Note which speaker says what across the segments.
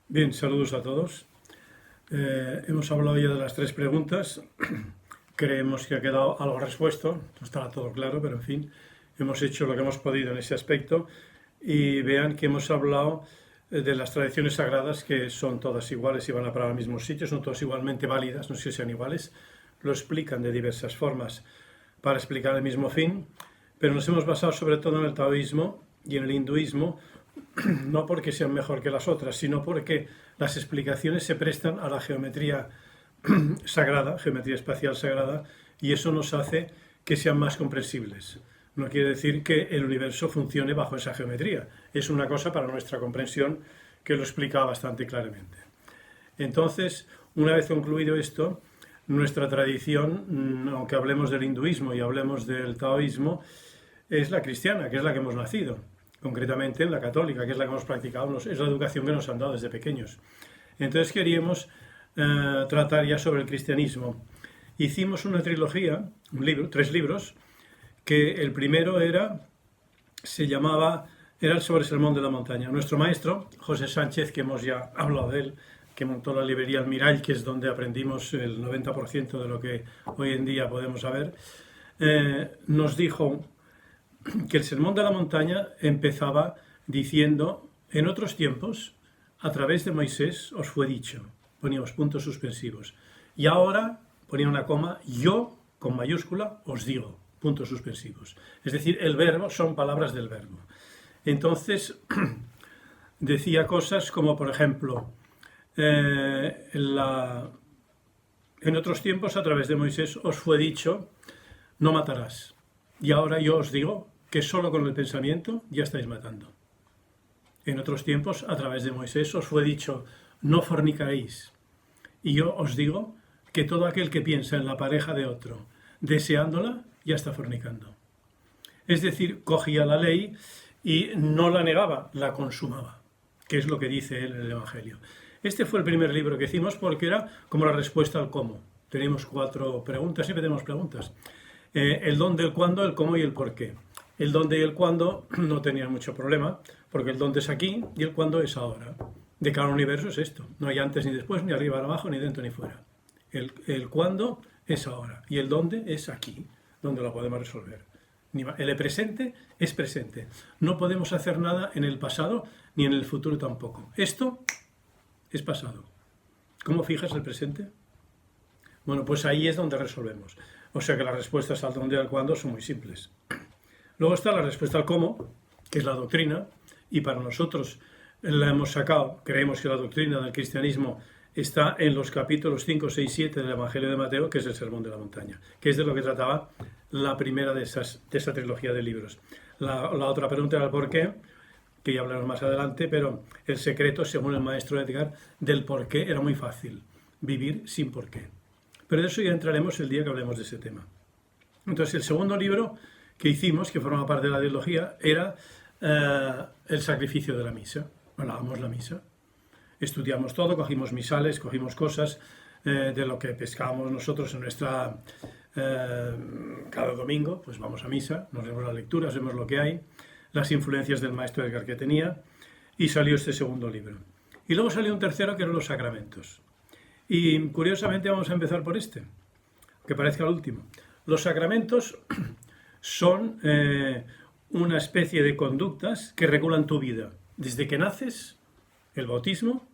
Speaker 1: Bien, saludos a todos. Hemos hablado ya de las tres preguntas. Creemos que ha quedado algo resuelto. No estará todo claro, pero en fin, hemos hecho lo que hemos podido en ese aspecto. Y vean que hemos hablado de las tradiciones sagradas, que son todas iguales y van a parar al mismo sitio, son todas igualmente válidas, no sé si sean iguales. Lo explican de diversas formas para explicar el mismo fin, pero nos hemos basado sobre todo en el taoísmo y en el hinduismo, no porque sean mejor que las otras, sino porque las explicaciones se prestan a la geometría sagrada, geometría espacial sagrada, y eso nos hace que sean más comprensibles. No quiere decir que el universo funcione bajo esa geometría, es una cosa para nuestra comprensión que lo explica bastante claramente. Entonces, una vez concluido esto, nuestra tradición, aunque hablemos del hinduismo y hablemos del taoísmo, es la cristiana, que es la que hemos nacido, concretamente la católica, que es la que hemos practicado, es la educación que nos han dado desde pequeños. Entonces queríamos tratar ya sobre el cristianismo. Hicimos una trilogía, un libro, 3 libros, que el primero era el sobre el Sermón de la Montaña. Nuestro maestro, José Sánchez, que hemos ya hablado de él, que montó la librería El Mirall, que es donde aprendimos el 90% de lo que hoy en día podemos saber, nos dijo que el Sermón de la Montaña empezaba diciendo: en otros tiempos, a través de Moisés os fue dicho, poníamos puntos suspensivos, y ahora, ponía una coma, yo, con mayúscula, os digo, puntos suspensivos. Es decir, el verbo son palabras del verbo. Entonces, decía cosas como, por ejemplo, en otros tiempos, a través de Moisés, os fue dicho, no matarás. Y ahora yo os digo que solo con el pensamiento ya estáis matando. En otros tiempos, a través de Moisés, os fue dicho, no fornicaréis. Y yo os digo que todo aquel que piensa en la pareja de otro, deseándola, ya está fornicando. Es decir, cogía la ley y no la negaba, la consumaba, que es lo que dice él en el Evangelio. Este fue el primer libro que hicimos porque era como la respuesta al cómo. Tenemos 4 preguntas, siempre tenemos preguntas. El dónde, el cuándo, el cómo y el por qué. El dónde y el cuándo no tenían mucho problema, porque el dónde es aquí y el cuándo es ahora. De cada universo es esto. No hay antes ni después, ni arriba ni abajo, ni dentro ni fuera. El cuándo es ahora y el dónde es aquí, donde lo podemos resolver. El presente es presente. No podemos hacer nada en el pasado ni en el futuro tampoco. Esto es pasado. ¿Cómo fijas el presente? Bueno, pues ahí es donde resolvemos. O sea que las respuestas al dónde y al cuándo son muy simples. Luego está la respuesta al cómo, que es la doctrina, y para nosotros la hemos sacado, creemos que la doctrina del cristianismo está en los capítulos 5, 6, 7 del Evangelio de Mateo, que es el Sermón de la Montaña, que es de lo que trataba la primera de esa trilogía de libros. La otra pregunta era el por qué, que ya hablaremos más adelante, pero el secreto, según el maestro Edgar, del por qué era muy fácil, vivir sin por qué. Pero de eso ya entraremos el día que hablemos de ese tema. Entonces, el segundo libro que hicimos, que forma parte de la teología, era el sacrificio de la misa. Hablábamos la misa. Estudiamos todo, cogimos misales, cogimos cosas de lo que pescábamos nosotros en nuestra... cada domingo, pues vamos a misa, nos vemos las lecturas, vemos lo que hay, las influencias del maestro Edgar que tenía, y salió este segundo libro. Y luego salió un tercero que eran los sacramentos. Y curiosamente vamos a empezar por este, que parezca el último. Los sacramentos son una especie de conductas que regulan tu vida, desde que naces, el bautismo,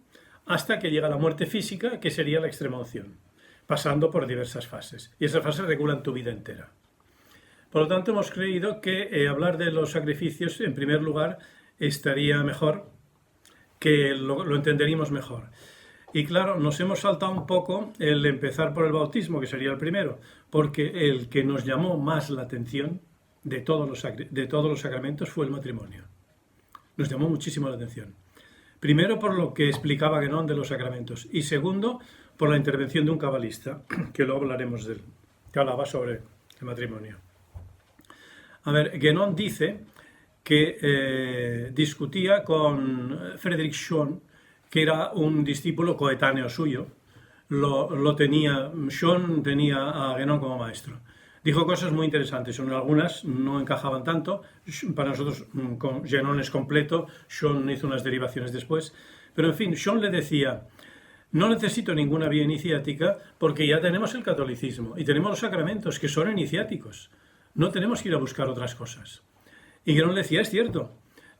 Speaker 1: hasta que llega la muerte física, que sería la extrema unción, pasando por diversas fases. Y esas fases regulan tu vida entera. Por lo tanto, hemos creído que hablar de los sacrificios, en primer lugar, estaría mejor, que lo entenderíamos mejor. Y claro, nos hemos saltado un poco el empezar por el bautismo, que sería el primero, porque el que nos llamó más la atención de todos los sacramentos fue el matrimonio. Nos llamó muchísimo la atención. Primero por lo que explicaba Guénon de los sacramentos y segundo por la intervención de un cabalista, que luego hablaremos de él, que hablaba sobre el matrimonio. A ver, Guénon dice que discutía con Frédéric Chon, que era un discípulo coetáneo suyo. Chon tenía a Guénon como maestro. Dijo cosas muy interesantes, son algunas no encajaban tanto, para nosotros Guénon es completo, Chon hizo unas derivaciones después, Pero en fin, Sean le decía, no necesito ninguna vía iniciática porque ya tenemos el catolicismo y tenemos los sacramentos que son iniciáticos. No tenemos que ir a buscar otras cosas. Y Guénon le decía, es cierto,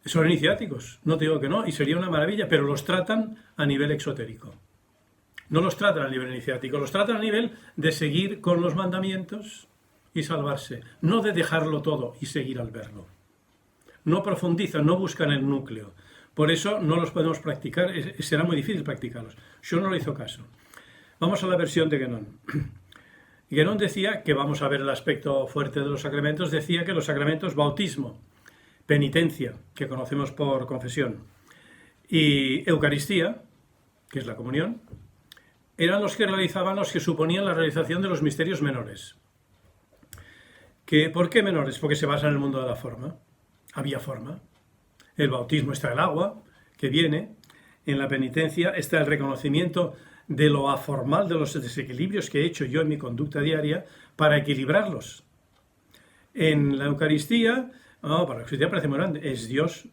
Speaker 1: son iniciáticos, no te digo que no, y sería una maravilla, pero los tratan a nivel exotérico. No los tratan a nivel iniciático, los tratan a nivel de seguir con los mandamientos y salvarse, no de dejarlo todo y seguir al verlo. No profundizan, no buscan el núcleo. Por eso no los podemos practicar, será muy difícil practicarlos. Yo no le hizo caso. Vamos a la versión de Guénon. Guénon decía que, vamos a ver el aspecto fuerte de los sacramentos, decía que los sacramentos bautismo, penitencia, que conocemos por confesión, y Eucaristía, que es la comunión, eran los que realizaban, los que suponían la realización de los misterios menores. ¿Por qué menores? Porque se basan en el mundo de la forma. Había forma. El bautismo está el agua, que viene. En la penitencia está el reconocimiento de lo aformal, de los desequilibrios que he hecho yo en mi conducta diaria para equilibrarlos. En la Eucaristía, para la Eucaristía parece muy grande, es Dios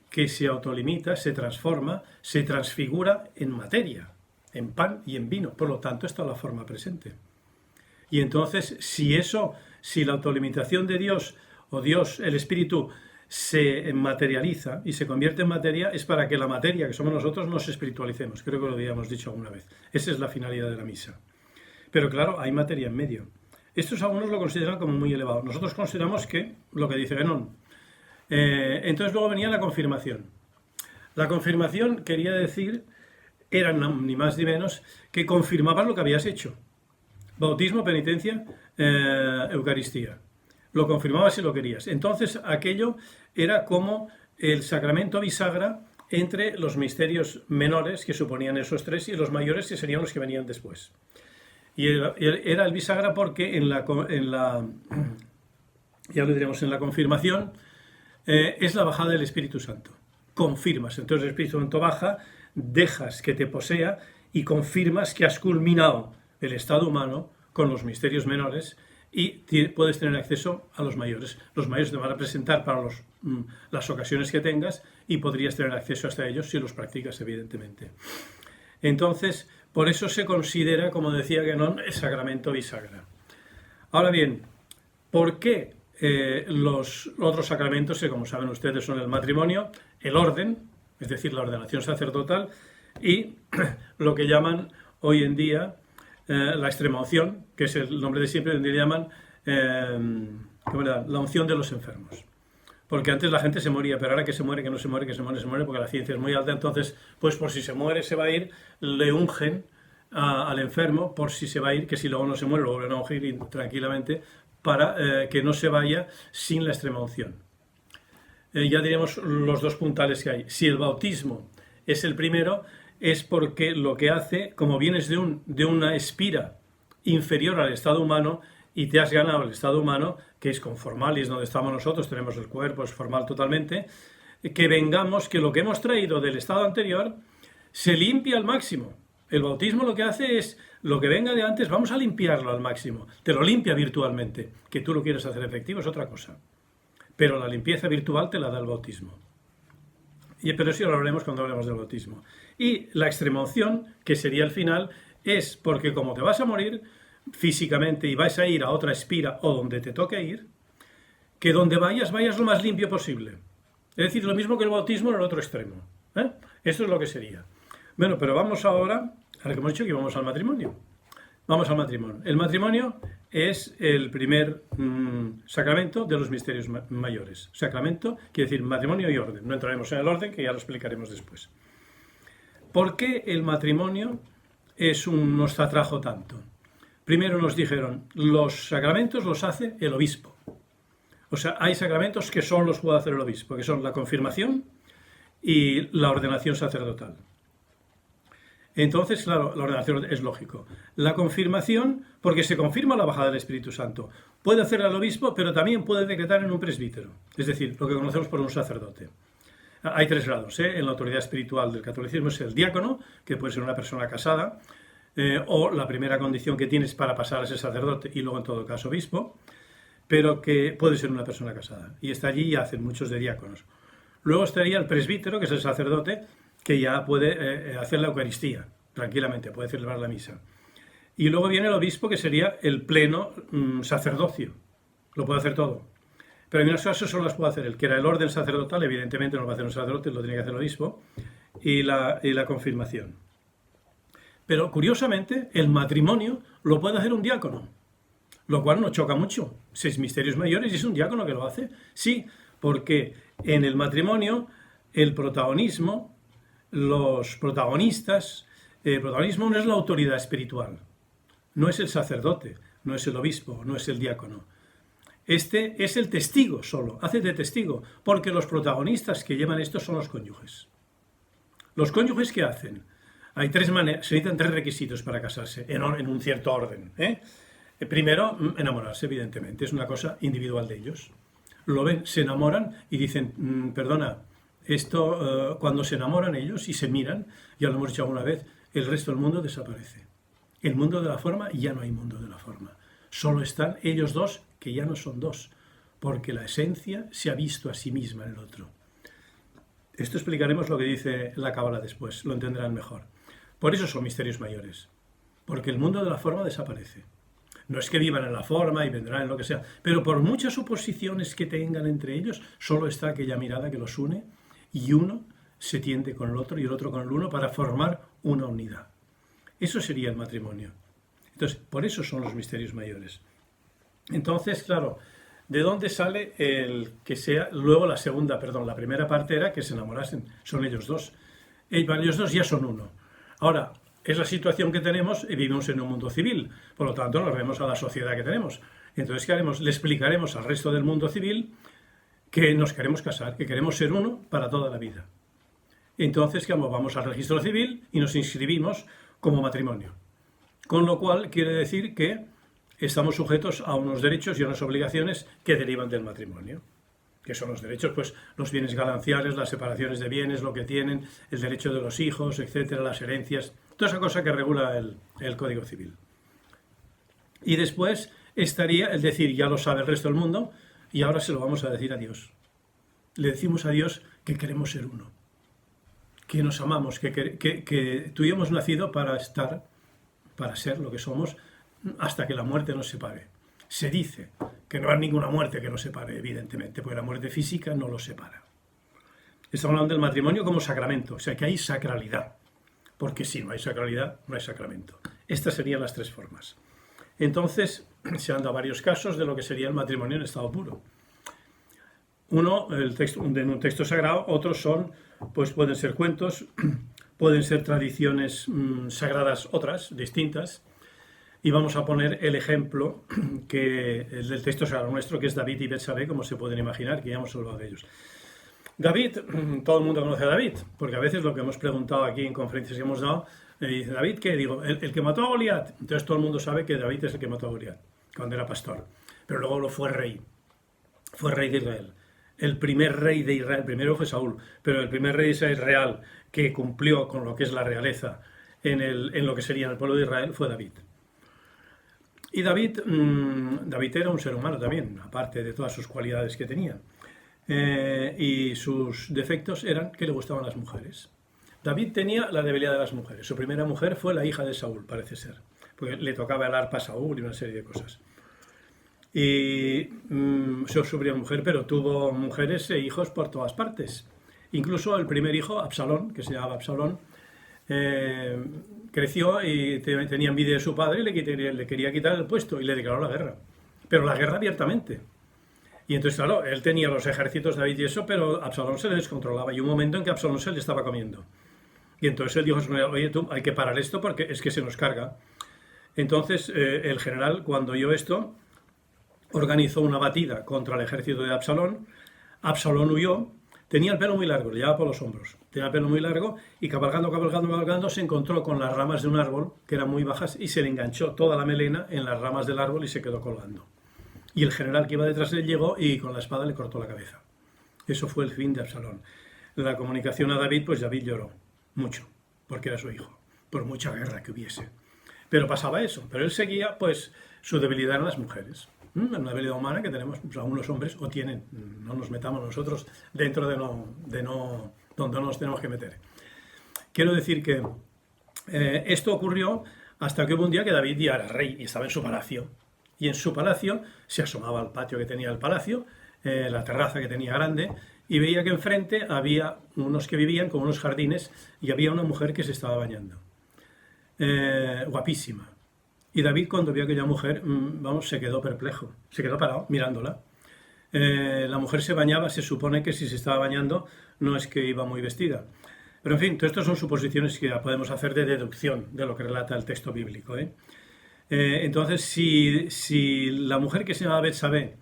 Speaker 1: que se autolimita, se transforma, se transfigura en materia, en pan y en vino. Por lo tanto, está la forma presente. Y entonces, si la autolimitación de Dios, o Dios, el Espíritu, se materializa y se convierte en materia, es para que la materia, que somos nosotros, nos espiritualicemos. Creo que lo habíamos dicho alguna vez. Esa es la finalidad de la misa. Pero claro, hay materia en medio. Estos algunos lo consideran como muy elevado. Nosotros consideramos que, lo que dice Guénon. Entonces luego venía la confirmación. La confirmación quería decir, era ni más ni menos, que confirmabas lo que habías hecho. Bautismo, penitencia, Eucaristía. Lo confirmabas si lo querías. Entonces aquello era como el sacramento bisagra entre los misterios menores, que suponían esos tres, y los mayores, que serían los que venían después. Y era el bisagra porque ya lo diremos, en la confirmación es la bajada del Espíritu Santo. Confirmas. Entonces el Espíritu Santo baja, dejas que te posea y confirmas que has culminado el estado humano con los misterios menores y puedes tener acceso a los mayores. Los mayores te van a presentar para las ocasiones que tengas y podrías tener acceso hasta ellos si los practicas, evidentemente. Entonces, por eso se considera, como decía Guénon, el sacramento bisagra. Ahora bien, ¿por qué los otros sacramentos, que como saben ustedes son el matrimonio, el orden, es decir, la ordenación sacerdotal, y lo que llaman hoy en día la extremaunción, que es el nombre de siempre, donde le llaman la unción de los enfermos? Porque antes la gente se moría, pero ahora que se muere, que no se muere, que se muere, porque la ciencia es muy alta, entonces, pues por si se muere, se va a ir, le ungen al enfermo, por si se va a ir, que si luego no se muere, lo vuelven a ungir tranquilamente, para que no se vaya sin la extremaunción. Ya diremos los dos puntales que hay. Si el bautismo es el primero, es porque lo que hace, como vienes de una espira inferior al estado humano y te has ganado el estado humano, que es conformalis, donde estamos nosotros, tenemos el cuerpo, es formal totalmente, que vengamos, que lo que hemos traído del estado anterior se limpia al máximo. El bautismo lo que hace es, lo que venga de antes, vamos a limpiarlo al máximo. Te lo limpia virtualmente. Que tú lo quieres hacer efectivo es otra cosa. Pero la limpieza virtual te la da el bautismo. Pero eso lo hablaremos cuando hablemos del bautismo. Y la extremaunción, que sería el final, es porque como te vas a morir físicamente y vas a ir a otra espira o donde te toque ir, que donde vayas lo más limpio posible. Es decir, lo mismo que el bautismo en el otro extremo. Esto es lo que sería. Bueno, pero vamos ahora que hemos dicho que vamos al matrimonio. Vamos al matrimonio. El matrimonio es el primer sacramento de los misterios mayores. Sacramento quiere decir matrimonio y orden. No entraremos en el orden, que ya lo explicaremos después. ¿Por qué el matrimonio nos atrajo tanto? Primero nos dijeron, los sacramentos los hace el obispo. O sea, hay sacramentos que solo los puede hacer el obispo, que son la confirmación y la ordenación sacerdotal. Entonces, claro, la ordenación es lógico. La confirmación, porque se confirma la bajada del Espíritu Santo. Puede hacerla el obispo, pero también puede decretar en un presbítero. Es decir, lo que conocemos por un sacerdote. Hay 3 grados. En la autoridad espiritual del catolicismo es el diácono, que puede ser una persona casada, o la primera condición que tienes para pasar a ser sacerdote, y luego en todo caso obispo, pero que puede ser una persona casada. Y está allí y hacen muchos de diáconos. Luego estaría el presbítero, que es el sacerdote, que ya puede hacer la Eucaristía tranquilamente, puede celebrar la misa. Y luego viene el obispo, que sería el pleno sacerdocio, lo puede hacer todo. Pero en unos casos solo las puede hacer él, que era el orden sacerdotal, evidentemente no lo va a hacer un sacerdote, lo tiene que hacer el obispo, y la confirmación. Pero curiosamente, el matrimonio lo puede hacer un diácono, lo cual nos choca mucho. 6 misterios mayores y es un diácono que lo hace. Sí, porque en el matrimonio el protagonismo, los protagonistas, el protagonismo no es la autoridad espiritual, no es el sacerdote, no es el obispo, no es el diácono. Este es el testigo solo, hace de testigo, porque los protagonistas que llevan esto son los cónyuges. ¿Los cónyuges qué hacen? Hay 3 maneras, se necesitan 3 requisitos para casarse, en un cierto orden. Primero, enamorarse, evidentemente, es una cosa individual de ellos. Lo ven, se enamoran y dicen, perdona, esto cuando se enamoran ellos y se miran, ya lo hemos dicho alguna vez, el resto del mundo desaparece. El mundo de la forma, ya no hay mundo de la forma. Solo están ellos dos, que ya no son dos, porque la esencia se ha visto a sí misma en el otro. Esto explicaremos lo que dice la Cábala después, lo entenderán mejor. Por eso son misterios mayores, porque el mundo de la forma desaparece. No es que vivan en la forma y vendrán en lo que sea, pero por muchas oposiciones que tengan entre ellos, solo está aquella mirada que los une y uno se tiende con el otro y el otro con el uno para formar una unidad. Eso sería el matrimonio. Entonces, por eso son los misterios mayores. Entonces, claro, ¿de dónde sale el que sea luego la primera parte era que se enamorasen, son ellos dos. Ellos dos ya son uno. Ahora, es la situación que tenemos y vivimos en un mundo civil, por lo tanto nos vemos a la sociedad que tenemos. Entonces, ¿qué haremos? Le explicaremos al resto del mundo civil que nos queremos casar, que queremos ser uno para toda la vida. Entonces, vamos al registro civil y nos inscribimos como matrimonio. Con lo cual quiere decir que estamos sujetos a unos derechos y unas obligaciones que derivan del matrimonio. Que son los derechos, pues los bienes gananciales, las separaciones de bienes, lo que tienen, el derecho de los hijos, etcétera, las herencias, toda esa cosa que regula el Código Civil. Y después estaría el decir, ya lo sabe el resto del mundo, y ahora se lo vamos a decir a Dios. Le decimos a Dios que queremos ser uno, que nos amamos, que tú y yo hemos nacido para ser lo que somos, hasta que la muerte nos separe. Se dice que no hay ninguna muerte que nos separe, evidentemente, porque la muerte física no los separa. Estamos hablando del matrimonio como sacramento, o sea que hay sacralidad, porque si no hay sacralidad, no hay sacramento. Estas serían las 3 formas. Entonces, se han dado varios casos de lo que sería el matrimonio en estado puro. Uno, en un texto sagrado, otros son, pues pueden ser cuentos, pueden ser tradiciones sagradas otras, distintas. Y vamos a poner el ejemplo que es del texto sagrado nuestro, que es David y Betsabé, como se pueden imaginar, que ya hemos hablado de ellos. David, todo el mundo conoce a David, porque a veces lo que hemos preguntado aquí en conferencias que hemos dado, dice, ¿David qué? Digo, el que mató a Goliat. Entonces todo el mundo sabe que David es el que mató a Goliat, cuando era pastor. Pero luego lo fue rey de Israel. El primer rey de Israel, primero fue Saúl, pero el primer rey de Israel real, que cumplió con lo que es la realeza en lo que sería el pueblo de Israel, fue David. Y David era un ser humano también, aparte de todas sus cualidades que tenía. Y sus defectos eran que le gustaban las mujeres. David tenía la debilidad de las mujeres. Su primera mujer fue la hija de Saúl, parece ser, porque le tocaba el arpa a Saúl y una serie de cosas. Y su primera mujer, pero tuvo mujeres e hijos por todas partes. Incluso el primer hijo, Absalón, que se llamaba Absalón, creció y tenía envidia de su padre y le quería quitar el puesto y le declaró la guerra. Pero la guerra abiertamente. Y entonces, claro, él tenía los ejércitos de David y eso, pero Absalón se le descontrolaba. Y un momento en que Absalón se le estaba comiendo. Y entonces él dijo, oye, tú, hay que parar esto porque es que se nos carga. Entonces, el general, cuando oyó esto, organizó una batida contra el ejército de Absalón. Absalón huyó. Tenía el pelo muy largo, le llevaba por los hombros. Tenía el pelo muy largo y cabalgando, se encontró con las ramas de un árbol, que eran muy bajas, y se le enganchó toda la melena en las ramas del árbol y se quedó colgando. Y el general que iba detrás de él llegó y con la espada le cortó la cabeza. Eso fue el fin de Absalón. La comunicación a David, pues David lloró mucho, porque era su hijo, por mucha guerra que hubiese. Pero pasaba eso, pero él seguía, pues, su debilidad en las mujeres. Una debilidad humana que tenemos, pues, algunos hombres o tienen, no nos metamos nosotros dentro donde no nos tenemos que meter. quiero decir que esto ocurrió hasta que hubo un día que David ya era rey y estaba en su palacio. Y en su palacio se asomaba al patio que tenía el palacio, la terraza que tenía grande, y veía que enfrente había unos que vivían con unos jardines y había una mujer que se estaba bañando. Guapísima. Y David, cuando vio a aquella mujer, vamos, se quedó perplejo, se quedó parado mirándola. La mujer se bañaba, se supone que si se estaba bañando no es que iba muy vestida. Pero en fin, todo esto son suposiciones que ya podemos hacer de deducción de lo que relata el texto bíblico. Entonces, si la mujer que se llamaba Betsabé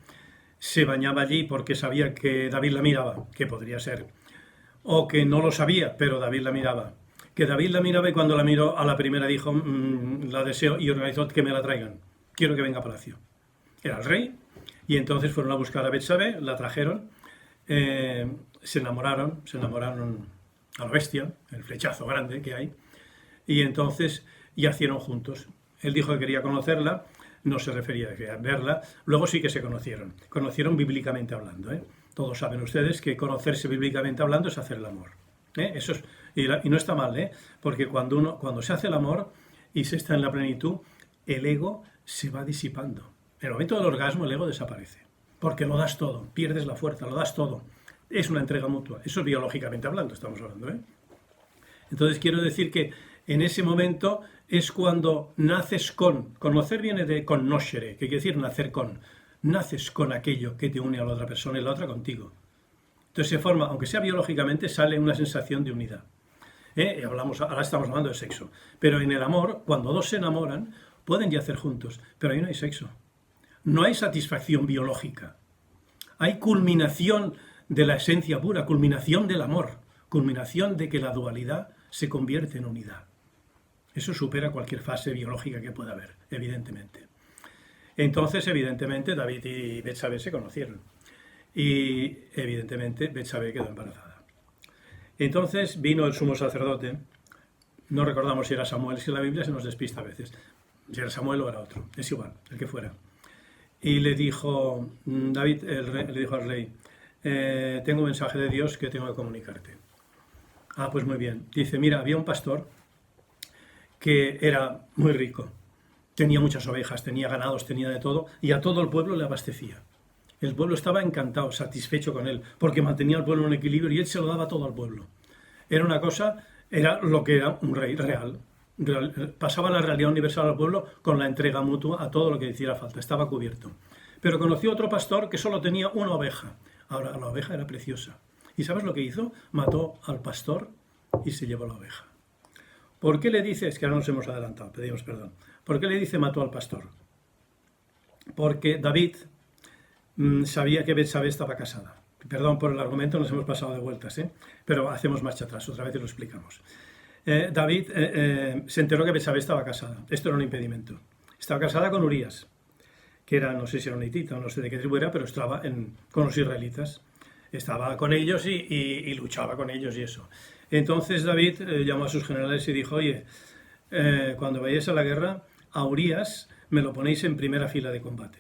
Speaker 1: se bañaba allí porque sabía que David la miraba, que podría ser, o que no lo sabía, pero David la miraba, que David la miraba y cuando la miró a la primera dijo, la deseo, y organizó que me la traigan, quiero que venga a palacio. Era el rey, y entonces fueron a buscar a Betsabé, la trajeron, se enamoraron a la bestia, el flechazo grande que hay, y entonces yacieron juntos. Él dijo que quería conocerla, no se refería a verla, luego sí que se conocieron bíblicamente hablando. Todos saben ustedes que conocerse bíblicamente hablando es hacer el amor. Eso es, y no está mal, porque cuando se hace el amor y se está en la plenitud, el ego se va disipando. En el momento del orgasmo el ego desaparece, porque lo das todo, pierdes la fuerza, lo das todo. Es una entrega mutua, eso es biológicamente hablando, estamos hablando. Entonces quiero decir que en ese momento es cuando naces con, conocer viene de connoscere, que quiere decir nacer con, naces con aquello que te une a la otra persona y la otra contigo. Entonces se forma, aunque sea biológicamente, sale una sensación de unidad. Y ahora estamos hablando de sexo, pero en el amor, cuando dos se enamoran, pueden yacer juntos, pero ahí no hay sexo. No hay satisfacción biológica, hay culminación de la esencia pura, culminación del amor, culminación de que la dualidad se convierte en unidad. Eso supera cualquier fase biológica que pueda haber, evidentemente. Entonces, evidentemente, David y Betsabé se conocieron. Y, evidentemente, Betsabé quedó embarazada. Entonces vino el sumo sacerdote, no recordamos si era Samuel, si la Biblia se nos despista a veces, si era Samuel o era otro, es igual, el que fuera. Y le dijo, David le dijo al rey, tengo un mensaje de Dios que tengo que comunicarte. Ah, pues muy bien. Dice, mira, había un pastor que era muy rico, tenía muchas ovejas, tenía ganados, tenía de todo, y a todo el pueblo le abastecía. El pueblo estaba encantado, satisfecho con él, porque mantenía al pueblo en equilibrio y él se lo daba todo al pueblo. Era una cosa, era lo que era un rey real. Pasaba la realidad universal al pueblo con la entrega mutua a todo lo que hiciera falta, estaba cubierto. Pero conoció otro pastor que solo tenía una oveja. Ahora, la oveja era preciosa. ¿Y sabes lo que hizo? Mató al pastor y se llevó la oveja. ¿Por qué le dice? Es que ahora nos hemos adelantado, pedimos perdón. ¿Por qué le dice mató al pastor? Porque David sabía que Betsabé estaba casada. Perdón por el argumento, nos hemos pasado de vueltas, pero hacemos marcha atrás, otra vez y lo explicamos. David se enteró que Betsabé estaba casada. Esto era un impedimento. Estaba casada con Urías, que era, no sé si era un hitita, no sé de qué tribu era, pero estaba con los israelitas. Estaba con ellos y luchaba con ellos y eso. Entonces David llamó a sus generales y dijo, oye, cuando vayáis a la guerra, a Urías me lo ponéis en primera fila de combate.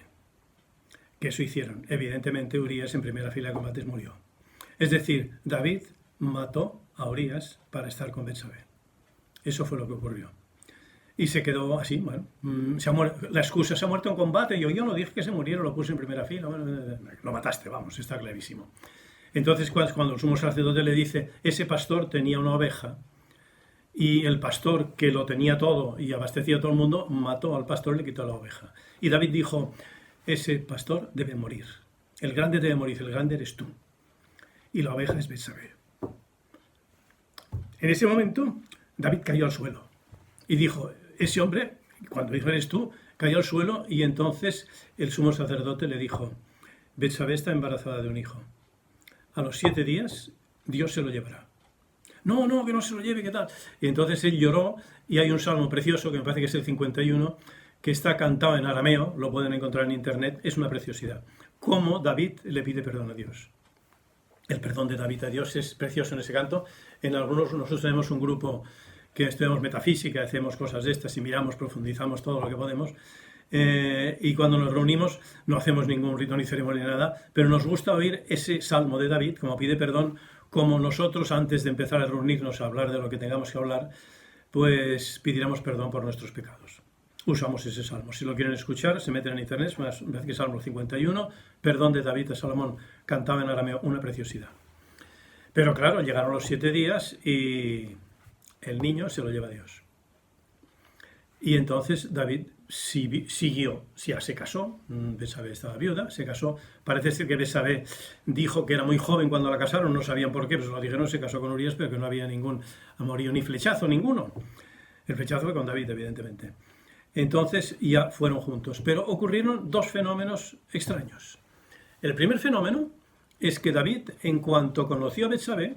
Speaker 1: Que eso hicieron. Evidentemente Urías en primera fila de combates murió. Es decir, David mató a Urías para estar con Betsabé. Eso fue lo que ocurrió. Y se quedó así, bueno, la excusa, se ha muerto en combate, yo no dije que se muriera, lo puse en primera fila, bueno, lo mataste, vamos, está clarísimo. Entonces cuando el sumo sacerdote le dice, ese pastor tenía una oveja, y el pastor que lo tenía todo y abastecía a todo el mundo, mató al pastor y le quitó la oveja. Y David dijo, ese pastor debe morir, el grande debe morir, el grande eres tú, y la oveja es Betsabé. En ese momento, David cayó al suelo y dijo, ese hombre, cuando dijo eres tú, cayó al suelo y entonces el sumo sacerdote le dijo, Betsabé está embarazada de un hijo. A los 7 días, Dios se lo llevará. No, que no se lo lleve, ¿qué tal? Y entonces él lloró y hay un salmo precioso, que me parece que es el 51, que está cantado en arameo, lo pueden encontrar en internet, es una preciosidad. Cómo David le pide perdón a Dios. El perdón de David a Dios es precioso en ese canto. En algunos, nosotros tenemos un grupo que estudiamos metafísica, hacemos cosas de estas y miramos, profundizamos todo lo que podemos. Y cuando nos reunimos no hacemos ningún rito ni ceremonia ni nada, pero nos gusta oír ese salmo de David, como pide perdón, como nosotros antes de empezar a reunirnos a hablar de lo que tengamos que hablar, pues pidiéramos perdón por nuestros pecados. Usamos ese salmo. Si lo quieren escuchar, se meten en internet, más vez que Salmo 51, perdón de David a Salomón, cantaba en arameo, una preciosidad. Pero claro, llegaron los 7 días y el niño se lo lleva a Dios. Y entonces David siguió, ya se casó, Betsabé estaba viuda, se casó, parece ser que Betsabé dijo que era muy joven cuando la casaron, no sabían por qué, pues lo dijeron, se casó con Urías, pero que no había ningún amorío ni flechazo ninguno. El flechazo fue con David, evidentemente. Entonces ya fueron juntos, pero ocurrieron 2 fenómenos extraños. El primer fenómeno es que David, en cuanto conoció a Betsabé,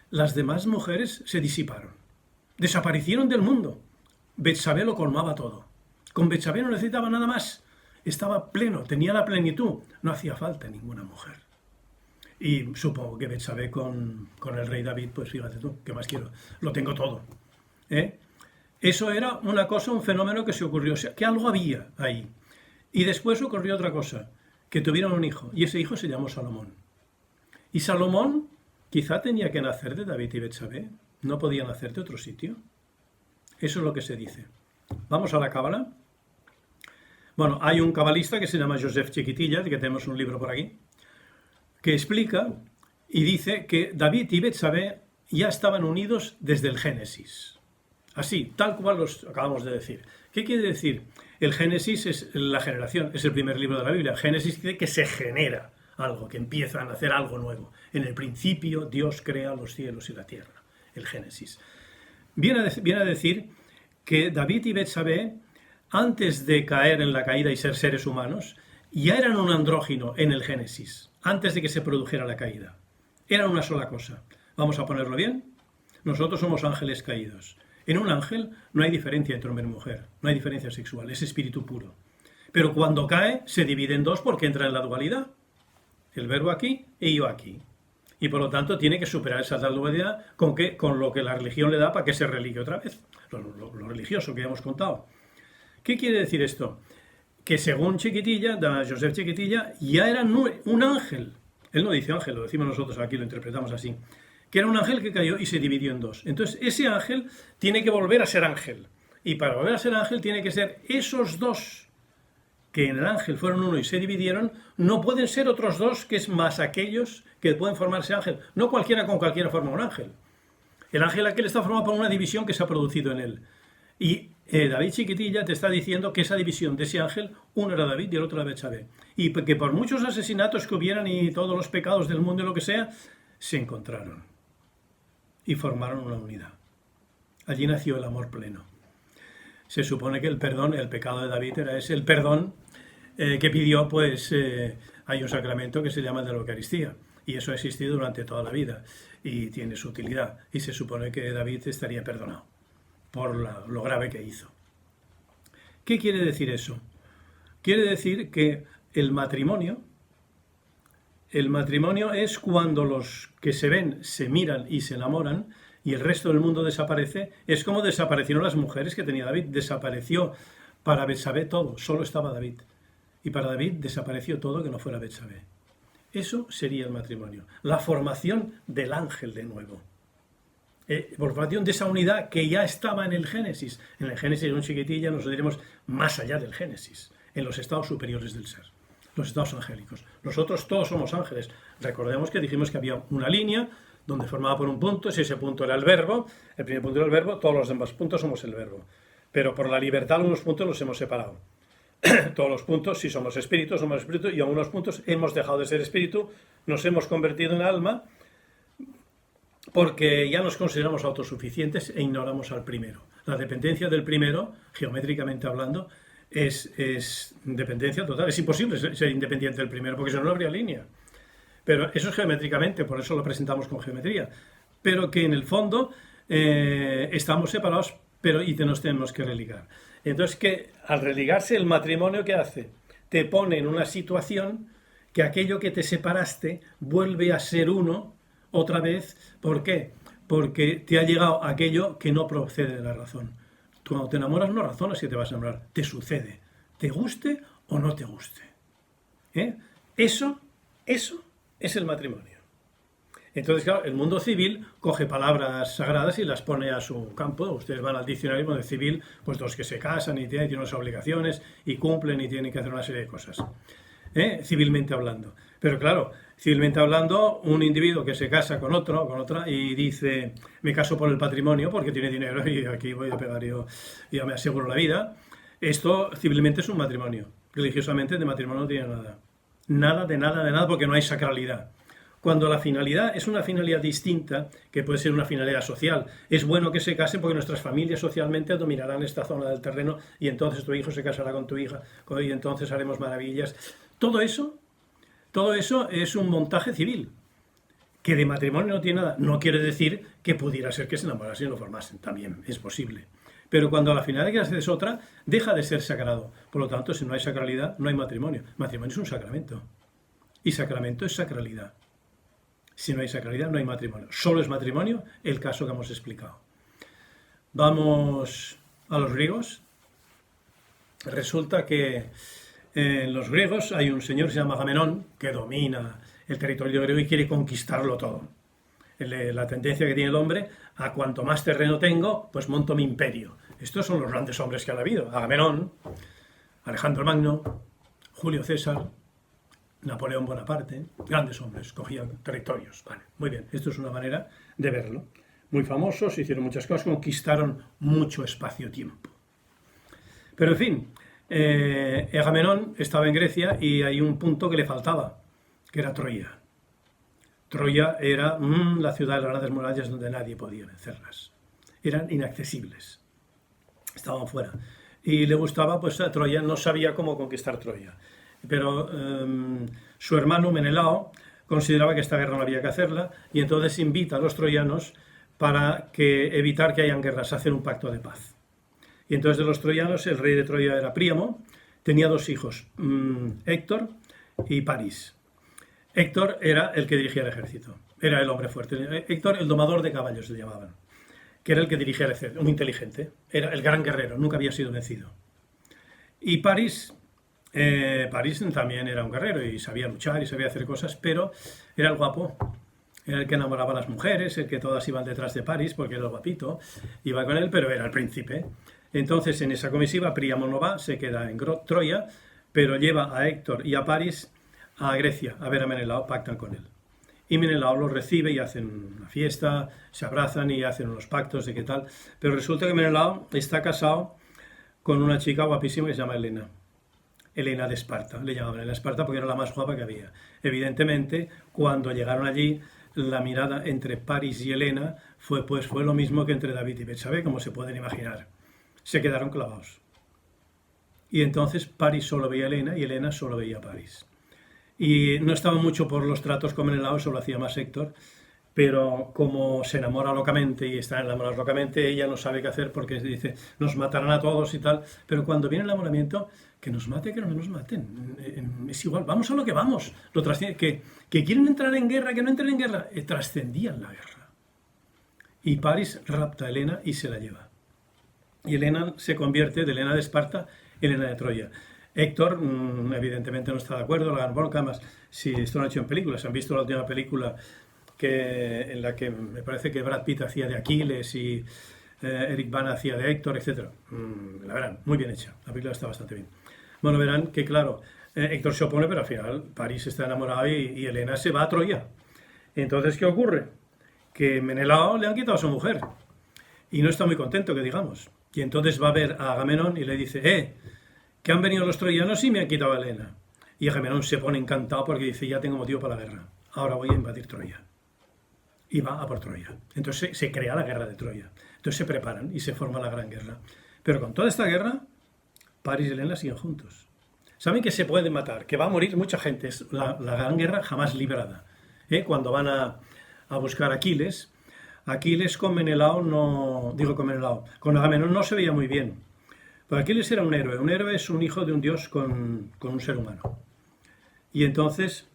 Speaker 1: las demás mujeres se disiparon, desaparecieron del mundo. Betsabé lo colmaba todo. Con Betsabé no necesitaba nada más. Estaba pleno, tenía la plenitud. No hacía falta ninguna mujer. Y supongo que Betsabé con el rey David, pues fíjate tú, ¿qué más quiero? Lo tengo todo. Eso era una cosa, un fenómeno que se ocurrió, o sea, que algo había ahí. Y después ocurrió otra cosa, que tuvieron un hijo, y ese hijo se llamó Salomón. Y Salomón quizá tenía que nacer de David y Betsabé, no podía nacer de otro sitio. Eso es lo que se dice. Vamos a la cábala. Bueno, hay un cabalista que se llama Joseph Chiquitilla, que tenemos un libro por aquí, que explica y dice que David y Betsabé ya estaban unidos desde el Génesis. Así, tal cual los acabamos de decir. ¿Qué quiere decir? El Génesis es la generación, es el primer libro de la Biblia. Génesis quiere que se genera algo, que empieza a nacer algo nuevo. En el principio Dios crea los cielos y la tierra. El Génesis. Viene a decir que David y Betsabé, antes de caer en la caída y ser seres humanos, ya eran un andrógino en el Génesis, antes de que se produjera la caída. Eran una sola cosa. Vamos a ponerlo bien. Nosotros somos ángeles caídos. En un ángel no hay diferencia entre hombre y mujer, no hay diferencia sexual, es espíritu puro. Pero cuando cae, se divide en 2 porque entra en la dualidad. El verbo aquí y yo aquí. Y por lo tanto tiene que superar esa dualidad con lo que la religión le da para que se religue otra vez. Lo religioso que ya hemos contado. ¿Qué quiere decir esto? Que según Chiquitilla, Joseph Chiquitilla, ya era un ángel. Él no dice ángel, lo decimos nosotros aquí, lo interpretamos así. Que era un ángel que cayó y se dividió en 2. Entonces ese ángel tiene que volver a ser ángel. Y para volver a ser ángel tiene que ser esos 2 que en el ángel fueron uno y se dividieron, no pueden ser otros 2 que es más aquellos que pueden formarse ángel. No cualquiera con cualquiera forma un ángel. El ángel aquel está formado por una división que se ha producido en él. Y David Chiquitilla te está diciendo que esa división de ese ángel, uno era David y el otro era Betsabé. Y que por muchos asesinatos que hubieran y todos los pecados del mundo y lo que sea, se encontraron. Y formaron una unidad. Allí nació el amor pleno. Se supone que el perdón, el pecado de David era ese, el perdón que pidió, pues hay un sacramento que se llama el de la Eucaristía. Y eso ha existido durante toda la vida y tiene su utilidad. Y se supone que David estaría perdonado por lo grave que hizo. ¿Qué quiere decir eso? Quiere decir que el matrimonio es cuando los que se ven, se miran y se enamoran y el resto del mundo desaparece. Es como desaparecieron las mujeres que tenía David. Desapareció para Betsabé todo, solo estaba David. Y para David desapareció todo que no fuera Betsabé. Eso sería el matrimonio. La formación del ángel de nuevo. Formación de esa unidad que ya estaba en el Génesis. En el Génesis de un Chiquitilla nos diremos más allá del Génesis, en los estados superiores del ser, los estados angélicos. Nosotros todos somos ángeles. Recordemos que dijimos que había una línea donde formaba por un punto, si ese punto era el verbo, el primer punto era el verbo, todos los demás puntos somos el verbo. Pero por la libertad algunos puntos los hemos separado. Todos los puntos, si somos espíritu, y en algunos puntos hemos dejado de ser espíritu, nos hemos convertido en alma, porque ya nos consideramos autosuficientes e ignoramos al primero. La dependencia del primero, geométricamente hablando, es dependencia total. Es imposible ser independiente del primero, porque si no, no habría línea. Pero eso es geométricamente, por eso lo presentamos con geometría. Pero que en el fondo estamos separados, y nos tenemos que religar. Entonces, que al religarse el matrimonio, ¿qué hace? Te pone en una situación que aquello que te separaste vuelve a ser uno otra vez. ¿Por qué? Porque te ha llegado aquello que no procede de la razón. Tú cuando te enamoras no razonas que te vas a enamorar, te sucede, te guste o no te guste. Eso es el matrimonio. Entonces, claro, el mundo civil coge palabras sagradas y las pone a su campo. Ustedes van al diccionario de civil, pues los que se casan y tienen unas obligaciones y cumplen y tienen que hacer una serie de cosas, civilmente hablando. Pero claro, civilmente hablando, un individuo que se casa con otro, con otra, y dice, me caso por el patrimonio porque tiene dinero y aquí voy a pegar yo, ya me aseguro la vida, esto civilmente es un matrimonio. Religiosamente de matrimonio no tiene nada. Nada, de nada, de nada, porque no hay sacralidad. Cuando la finalidad es una finalidad distinta, que puede ser una finalidad social, es bueno que se casen porque nuestras familias socialmente dominarán esta zona del terreno y entonces tu hijo se casará con tu hija y entonces haremos maravillas. Todo eso es un montaje civil, que de matrimonio no tiene nada. No quiere decir que pudiera ser que se enamorasen y lo formasen, también es posible. Pero cuando la finalidad es otra, deja de ser sagrado. Por lo tanto, si no hay sacralidad, no hay matrimonio. Matrimonio es un sacramento. Y sacramento es sacralidad. Si no hay sacralidad, no hay matrimonio. Solo es matrimonio el caso que hemos explicado. Vamos a los griegos. Resulta que en los griegos hay un señor que se llama Agamenón, que domina el territorio griego y quiere conquistarlo todo. La tendencia que tiene el hombre, a cuanto más terreno tengo, pues monto mi imperio. Estos son los grandes hombres que han habido. Agamenón, Alejandro Magno, Julio César, Napoleón Bonaparte, grandes hombres, cogían territorios. Vale, muy bien, esto es una manera de verlo. Muy famosos, hicieron muchas cosas, conquistaron mucho espacio-tiempo. Pero en fin, Agamenón estaba en Grecia y hay un punto que le faltaba, que era Troya. Troya era la ciudad de las grandes murallas donde nadie podía vencerlas. Eran inaccesibles, estaban fuera. Y le gustaba, pues a Troya, no sabía cómo conquistar Troya. Pero su hermano Menelao consideraba que esta guerra no había que hacerla y entonces invita a los troyanos para evitar que hayan guerras, hacer un pacto de paz. Y entonces de los troyanos, el rey de Troya era Príamo, tenía dos hijos, Héctor y París. Héctor era el que dirigía el ejército, era el hombre fuerte. Héctor, el domador de caballos le llamaban, que era el que dirigía el ejército, muy inteligente, era el gran guerrero, nunca había sido vencido. Y París también era un guerrero y sabía luchar y sabía hacer cosas, pero era el guapo, era el que enamoraba a las mujeres, el que todas iban detrás de París porque era el guapito, iba con él, pero era el príncipe. Entonces en esa comisiva Príamo no va, se queda en Troya, pero lleva a Héctor y a París a Grecia a ver a Menelao, pactan con él. Y Menelao los recibe y hacen una fiesta, se abrazan y hacen unos pactos de qué tal, pero resulta que Menelao está casado con una chica guapísima que se llama Helena. Helena de Esparta, le llamaban Helena de Esparta porque era la más guapa que había. Evidentemente, cuando llegaron allí, la mirada entre París y Helena fue lo mismo que entre David y Betsabé, como se pueden imaginar. Se quedaron clavados. Y entonces París solo veía a Helena y Helena solo veía a París. Y no estaba mucho por los tratos con Menelao, eso lo hacía más Héctor, pero como se enamora locamente y está enamorada locamente, ella no sabe qué hacer porque dice, nos matarán a todos y tal, pero cuando viene el enamoramiento, que nos mate, que no nos maten, es igual, vamos a lo que vamos, que quieren entrar en guerra, que no entren en guerra, trascendían la guerra. Y París rapta a Helena y se la lleva. Y Helena se convierte de Helena de Esparta en Helena de Troya. Héctor, evidentemente no está de acuerdo, la bronca, más si esto lo han hecho en películas, han visto la última película en la que me parece que Brad Pitt hacía de Aquiles y Eric Bana hacía de Héctor, etc. La verán, muy bien hecha, la película está bastante bien. Bueno, verán que claro, Héctor se opone, pero al final París está enamorado y Helena se va a Troya. Entonces, ¿qué ocurre? Que Menelao le han quitado a su mujer y no está muy contento, que digamos. Y entonces va a ver a Agamenón y le dice, que han venido los troyanos y me han quitado a Helena. Y Agamenón se pone encantado porque dice, ya tengo motivo para la guerra, ahora voy a invadir Troya. Y va a por Troya. Entonces se crea la guerra de Troya. Entonces se preparan y se forma la gran guerra. Pero con toda esta guerra, París y Helena siguen juntos. Saben que se pueden matar, que va a morir mucha gente. Es la gran guerra jamás librada. Cuando van a buscar a Aquiles con Menelao con Agamenón no se veía muy bien. Pero Aquiles era un héroe. Un héroe es un hijo de un dios con un ser humano. Y entonces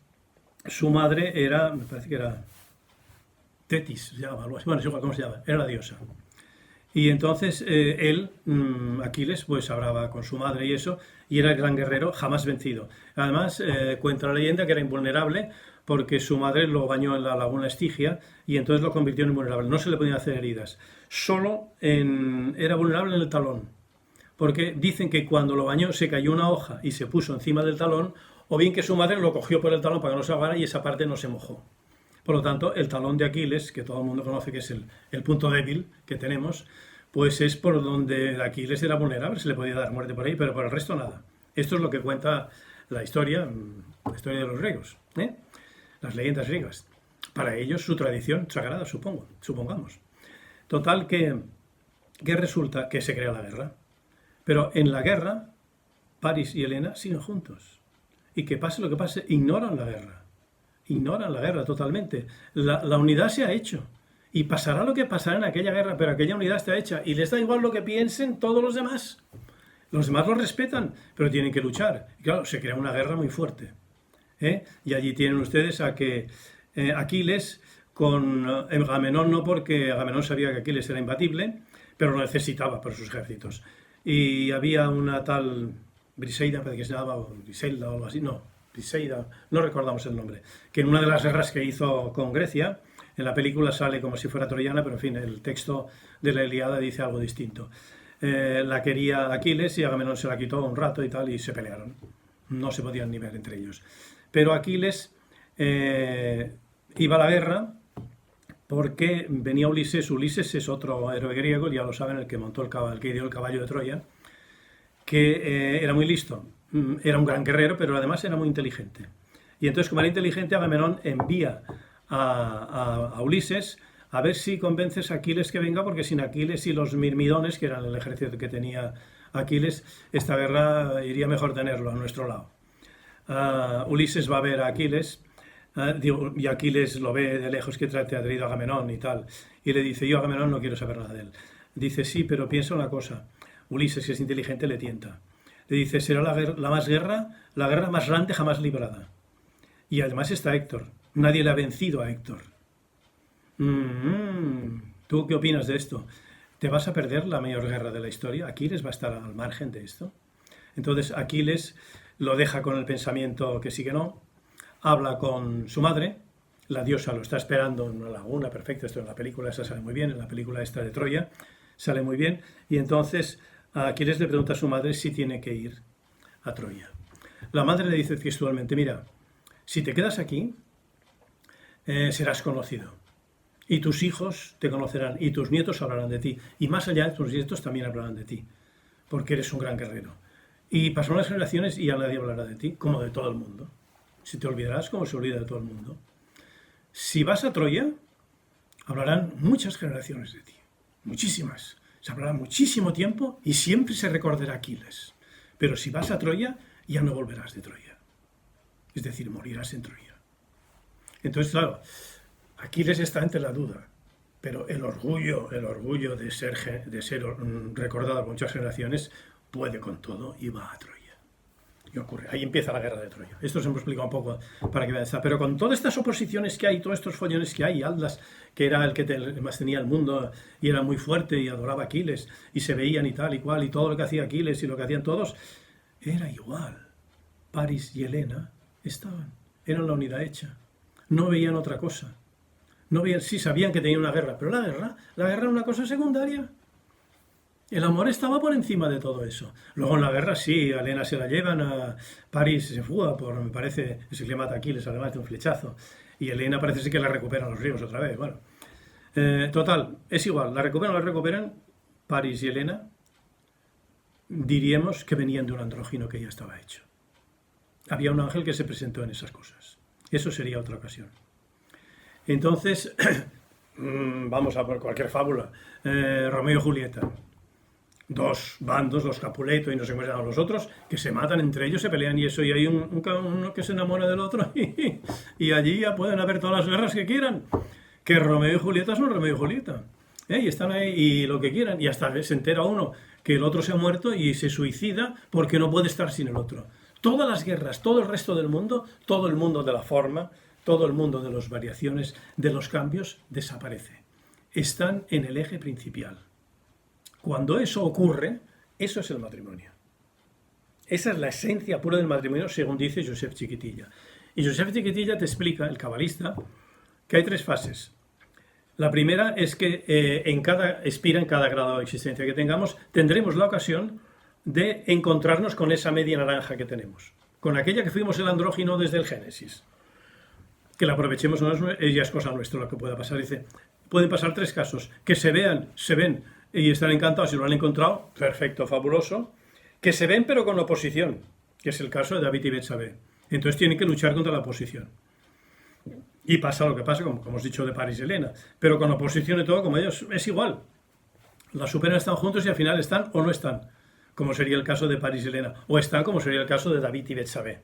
Speaker 1: su madre me parece que era Tetis, se llama algo así. Bueno, es igual, ¿cómo se llama? Era la diosa. Y entonces él, Aquiles, pues hablaba con su madre y eso, y era el gran guerrero jamás vencido. Además, cuenta la leyenda que era invulnerable porque su madre lo bañó en la laguna Estigia y entonces lo convirtió en vulnerable. No se le podían hacer heridas. Era vulnerable en el talón, porque dicen que cuando lo bañó se cayó una hoja y se puso encima del talón, o bien que su madre lo cogió por el talón para que no se ahogara y esa parte no se mojó. Por lo tanto, el talón de Aquiles, que todo el mundo conoce que es el punto débil que tenemos, pues es por donde Aquiles era vulnerable, se le podía dar muerte por ahí, pero por el resto nada. Esto es lo que cuenta la historia de los griegos, ¿eh? Las leyendas griegas. Para ellos su tradición sagrada, supongamos. Total que resulta que se crea la guerra. Pero en la guerra, Paris y Helena siguen juntos. Y que pase lo que pase, ignoran la guerra. Ignoran la guerra totalmente. La unidad se ha hecho. Y pasará lo que pasará en aquella guerra, pero aquella unidad está hecha. Y les da igual lo que piensen todos los demás. Los demás lo respetan, pero tienen que luchar. Y claro, se crea una guerra muy fuerte. Y allí tienen ustedes a que Aquiles con Agamenón, no porque Agamenón sabía que Aquiles era imbatible, pero lo necesitaba para sus ejércitos. Y había una tal Briseida, parece que se llamaba Briselda o algo así, no, Briseida, no recordamos el nombre, que en una de las guerras que hizo con Grecia, en la película sale como si fuera troyana, pero en fin, el texto de la Ilíada dice algo distinto. La quería Aquiles y Agamenón se la quitó un rato y tal, y se pelearon. No se podían ni ver entre ellos. Pero Aquiles iba a la guerra porque venía Ulises. Ulises es otro héroe griego, ya lo saben, el que montó el que dio el caballo de Troya, que era muy listo. Era un gran guerrero, pero además era muy inteligente. Y entonces, como era inteligente, Agamenón envía a Ulises a ver si convences a Aquiles que venga, porque sin Aquiles y los mirmidones, que eran el ejército que tenía Aquiles, esta guerra iría mejor tenerlo a nuestro lado. Ulises va a ver a Aquiles, y Aquiles lo ve de lejos, que te ha traído a Agamenón y tal, y le dice: yo Agamenón no quiero saber nada de él. Dice: sí, pero piensa una cosa. Ulises, que es inteligente, le tienta. Le dice: será la guerra más grande jamás librada. Y además está Héctor. Nadie le ha vencido a Héctor. ¿Tú qué opinas de esto? ¿Te vas a perder la mayor guerra de la historia? ¿Aquiles va a estar al margen de esto? Entonces Aquiles lo deja con el pensamiento que sí que no, habla con su madre, la diosa lo está esperando en una laguna, perfecto, esto en la película esa sale muy bien, en la película esta de Troya sale muy bien, y entonces Aquiles le pregunta a su madre si tiene que ir a Troya. La madre le dice textualmente: mira, si te quedas aquí, serás conocido. Y tus hijos te conocerán, y tus nietos hablarán de ti. Y más allá, tus nietos también hablarán de ti, porque eres un gran guerrero. Y pasarán las generaciones y ya nadie hablará de ti, como de todo el mundo. Si te olvidarás, como se olvida de todo el mundo. Si vas a Troya, hablarán muchas generaciones de ti. Muchísimas. Se hablará muchísimo tiempo y siempre se recordará Aquiles. Pero si vas a Troya, ya no volverás de Troya. Es decir, morirás en Troya. Entonces, claro, Aquiles está ante la duda, pero el orgullo de ser recordado por muchas generaciones puede con todo y va a Troya. Y ocurre, ahí empieza la guerra de Troya. Esto se me explica un poco para que vean esta. Pero con todas estas oposiciones que hay, todos estos follones que hay, Atlas, que era el que más tenía el mundo y era muy fuerte y adoraba a Aquiles, y se veían y tal y cual, y todo lo que hacía Aquiles y lo que hacían todos, era igual. Paris y Helena eran la unidad hecha. No veían otra cosa. No veían, sí sabían que tenían una guerra, pero la guerra era una cosa secundaria. El amor estaba por encima de todo eso. Luego en la guerra sí, a Helena se la llevan, a Paris se fuga, me parece, se le mata a Aquiles, además de un flechazo. Y Helena parece ser que la recuperan los ríos otra vez. Bueno, total, es igual, la recuperan, Paris y Helena, diríamos que venían de un andrógino que ya estaba hecho. Había un ángel que se presentó en esas cosas. Eso sería otra ocasión. Entonces, vamos a por cualquier fábula. Romeo y Julieta. Dos bandos, los Capuleto y no sé cómo se llaman los otros, que se matan entre ellos, se pelean y eso, y hay uno que se enamora del otro y allí ya pueden haber todas las guerras que quieran. Que Romeo y Julieta son Romeo y Julieta. Y están ahí y lo que quieran. Y hasta se entera uno que el otro se ha muerto y se suicida porque no puede estar sin el otro. Todas las guerras, todo el resto del mundo, todo el mundo de la forma, todo el mundo de las variaciones, de los cambios, desaparece. Están en el eje principal. Cuando eso ocurre, eso es el matrimonio. Esa es la esencia pura del matrimonio, según dice Josep Chiquitilla. Y Joseph Tiquetilla te explica, el cabalista, que hay 3 fases. La primera es que en cada espira, en cada grado de existencia que tengamos, tendremos la ocasión de encontrarnos con esa media naranja que tenemos, con aquella que fuimos el andrógino desde el Génesis. Que la aprovechemos, ya es cosa nuestra lo que pueda pasar. Dice, pueden pasar 3 casos, que se ven y están encantados y lo han encontrado, perfecto, fabuloso, que se ven pero con oposición, que es el caso de David y Betsabé. Entonces tienen que luchar contra la oposición. Y pasa lo que pasa, como hemos dicho de Paris y Helena, pero con oposición y todo, como ellos, es igual. Las superan, están juntos y al final están o no están, como sería el caso de Paris y Helena, o están como sería el caso de David y Betsabé.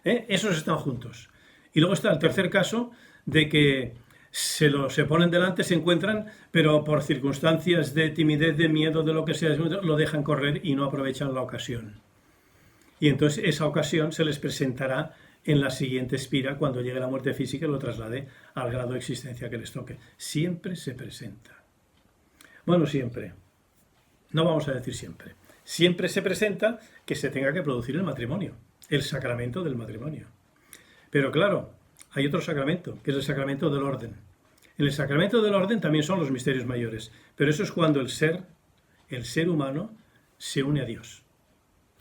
Speaker 1: Esos están juntos. Y luego está el tercer caso de que se ponen delante, se encuentran, pero por circunstancias de timidez, de miedo, de lo que sea, lo dejan correr y no aprovechan la ocasión. Y entonces esa ocasión se les presentará en la siguiente espira, cuando llegue la muerte física y lo traslade al grado de existencia que les toque. Siempre se presenta. Bueno, siempre. No vamos a decir siempre. Siempre se presenta que se tenga que producir el matrimonio, el sacramento del matrimonio. Pero claro, hay otro sacramento, que es el sacramento del orden. En el sacramento del orden también son los misterios mayores, pero eso es cuando el ser humano, se une a Dios.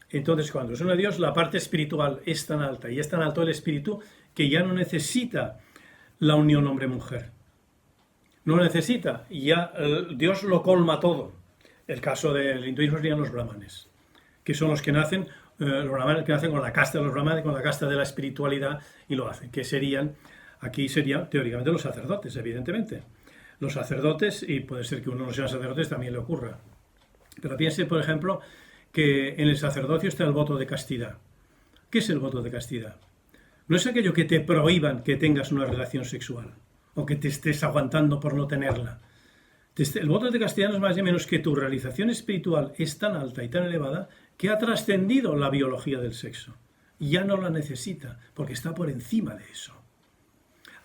Speaker 1: Entonces, cuando se une a Dios, la parte espiritual es tan alta y es tan alto el espíritu que ya no necesita la unión hombre-mujer. No necesita, y ya Dios lo colma todo. El caso del hinduismo serían los brahmanes, que son los que nacen, los brahmanes que nacen con la casta de los brahmanes, con la casta de la espiritualidad, y lo hacen, que serían, aquí serían teóricamente los sacerdotes, evidentemente. Los sacerdotes, y puede ser que uno no sea sacerdotes, también le ocurra. Pero piense, por ejemplo, que en el sacerdocio está el voto de castidad. ¿Qué es el voto de castidad? No es aquello que te prohíban que tengas una relación sexual o que te estés aguantando por no tenerla. El voto de castidad no es más ni menos que tu realización espiritual es tan alta y tan elevada que ha trascendido la biología del sexo. Ya no la necesita, porque está por encima de eso.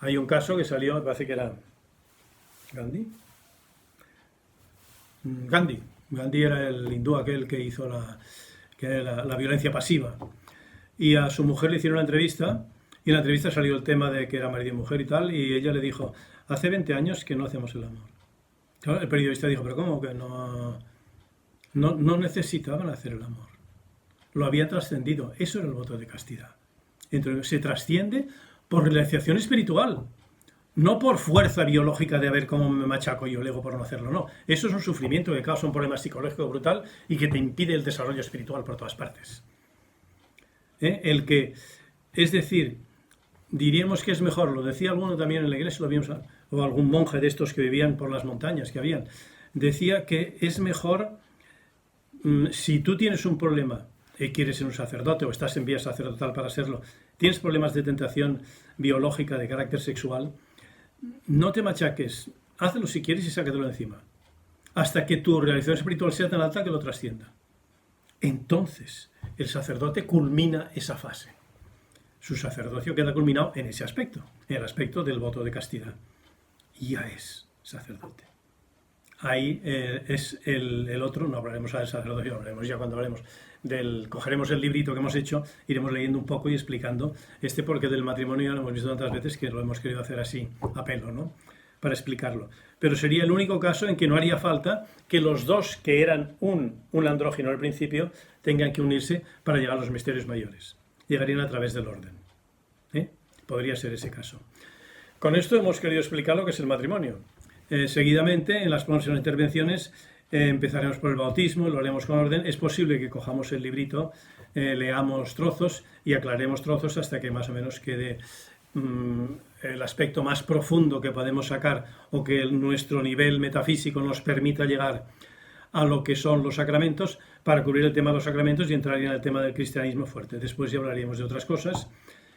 Speaker 1: Hay un caso que salió, me parece que era Gandhi. Gandhi era el hindú aquel que hizo la violencia pasiva. Y a su mujer le hicieron una entrevista, y en la entrevista salió el tema de que era marido y mujer y tal, y ella le dijo, hace 20 años que no hacemos el amor. Claro, el periodista dijo, pero ¿cómo que no necesitaban hacer el amor? Lo habían trascendido. Eso era el voto de castidad. Entonces se trasciende por realización espiritual. No por fuerza biológica de a ver cómo me machaco yo luego por no hacerlo, no. Eso es un sufrimiento que causa un problema psicológico brutal y que te impide el desarrollo espiritual por todas partes. Es decir, diríamos que es mejor, lo decía alguno también en la iglesia, lo vimos, o algún monje de estos que vivían por las montañas que habían, decía que es mejor, si tú tienes un problema y quieres ser un sacerdote o estás en vía sacerdotal para serlo, tienes problemas de tentación biológica de carácter sexual, no te machaques, hazlo si quieres y sácatelo encima, hasta que tu realización espiritual sea tan alta que lo trascienda. Entonces, el sacerdote culmina esa fase. Su sacerdocio queda culminado en ese aspecto, en el aspecto del voto de castidad. Ya es sacerdote. Ahí es el otro, no hablaremos del sacerdocio, hablaremos ya cuando hablemos cogeremos el librito que hemos hecho, iremos leyendo un poco y explicando porque del matrimonio lo hemos visto tantas veces que lo hemos querido hacer así, a pelo, ¿no? Para explicarlo. Pero sería el único caso en que no haría falta que los dos que eran un andrógino al principio tengan que unirse para llegar a los misterios mayores. Llegarían a través del orden. Podría ser ese caso. Con esto hemos querido explicar lo que es el matrimonio. Seguidamente, en las próximas intervenciones, empezaremos por el bautismo, lo haremos con orden. Es posible que cojamos el librito, leamos trozos y aclaremos trozos hasta que más o menos quede el aspecto más profundo que podemos sacar o que nuestro nivel metafísico nos permita llegar a lo que son los sacramentos para cubrir el tema de los sacramentos y entrar en el tema del cristianismo fuerte. Después ya hablaríamos de otras cosas,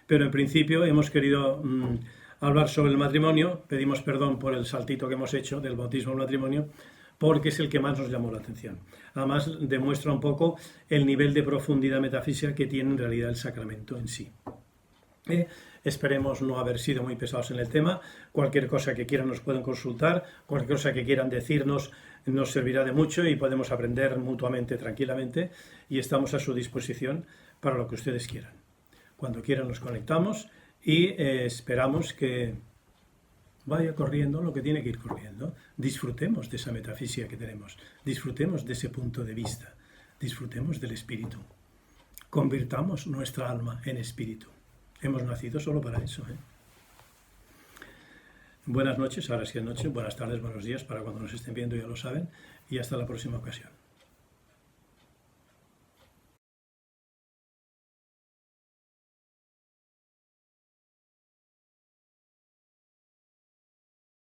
Speaker 1: pero en principio hemos querido hablar sobre el matrimonio. Pedimos perdón por el saltito que hemos hecho del bautismo al matrimonio, porque es el que más nos llamó la atención. Además, demuestra un poco el nivel de profundidad metafísica que tiene en realidad el sacramento en sí. Esperemos no haber sido muy pesados en el tema. Cualquier cosa que quieran nos pueden consultar, cualquier cosa que quieran decirnos nos servirá de mucho y podemos aprender mutuamente tranquilamente y estamos a su disposición para lo que ustedes quieran. Cuando quieran nos conectamos y esperamos que vaya corriendo lo que tiene que ir corriendo. Disfrutemos de esa metafísica que tenemos, disfrutemos de ese punto de vista, disfrutemos del espíritu. Convirtamos nuestra alma en espíritu. Hemos nacido solo para eso. Buenas noches, ahora sí es noche, buenas tardes, buenos días, para cuando nos estén viendo ya lo saben, y hasta la próxima ocasión.